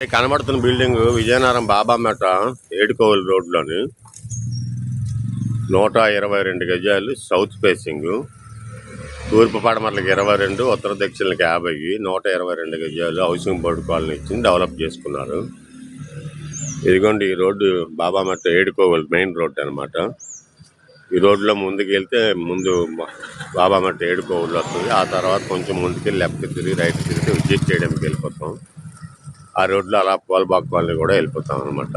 కనబడుతున్న బిల్డింగ్ విజయనగరం బాబామెట ఏడుకోవలి రోడ్లోని 122 గజాలు సౌత్ ఫేసింగ్, తూర్పు పడమరలకు 22, ఉత్తర దక్షిణలకు 50, 122 గజాలు హౌసింగ్ బోర్డు కాలనీ ఇచ్చి డెవలప్ చేసుకున్నారు. ఇదిగోండి ఈ రోడ్డు బాబామెట ఏడుకోవలి మెయిన్ రోడ్డు అనమాట. ఈ రోడ్లో ముందుకు వెళ్తే ముందు బాబామెట ఏడుకోవలి వస్తుంది. ఆ తర్వాత కొంచెం ముందుకెళ్ళి లెఫ్ట్ తిరిగి రైట్ తిరిగితే విజిట్ స్టేడియంకి వెళ్ళిపోతాం. ఆ రోడ్లో అలా పోల్బాగ్ కాలనీ కూడా వెళ్ళిపోతాం అనమాట.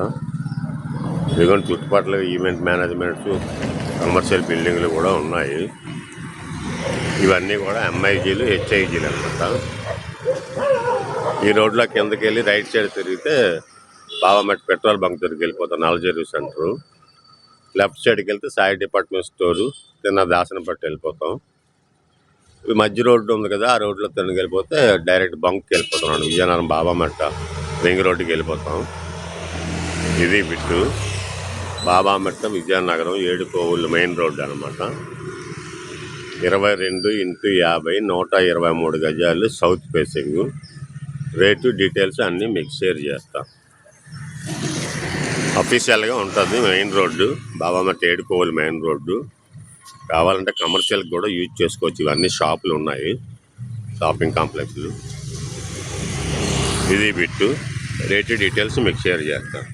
ఇదిగోండి చుట్టుపక్కల ఈవెంట్ మేనేజ్మెంట్స్, కమర్షియల్ బిల్డింగ్లు కూడా ఉన్నాయి. ఇవన్నీ కూడా ఎంఐజీలు, హెచ్ఐజీలు అనమాట. ఈ రోడ్లో కిందకి వెళ్ళి రైట్ సైడ్ తిరిగితే బాబామెట పెట్రోల్ బంక్ దగ్గరికి వెళ్ళిపోతాం, నలజరీ సెంటరు. లెఫ్ట్ సైడ్కి వెళ్తే సాయి డిపార్ట్మెంట్ స్టోరు, తిన్న దాసనపట్టు వెళ్ళిపోతాం. ఈ మధ్య రోడ్డు ఉంది కదా, ఆ రోడ్లో తిన్నకి వెళ్ళిపోతే డైరెక్ట్ బంక్కి వెళ్ళిపోతున్నాను. విజయనగరం బాబామెట రింగ్ రోడ్డుకి వెళ్ళిపోతాం. ఇది బిట్టు బాబామెట విజయనగరం ఏడుకోవలి మెయిన్ రోడ్డు అనమాట. 22x50, 123 గజాలు సౌత్ ఫేసింగ్. రేటు డీటెయిల్స్ అన్నీ మీకు షేర్ చేస్తాం. అఫీషియల్గా ఉంటుంది మెయిన్ రోడ్డు బాబామెట ఏడుకోవలి మెయిన్ రోడ్డు. కావాలంటే కమర్షియల్కి కూడా యూజ్ చేసుకోవచ్చు. ఇవన్నీ షాపులు ఉన్నాయి, షాపింగ్ కాంప్లెక్స్లు. ఇది బిట్టు రేటు డీటెయిల్స్ మీకు షేర్ చేస్తాం.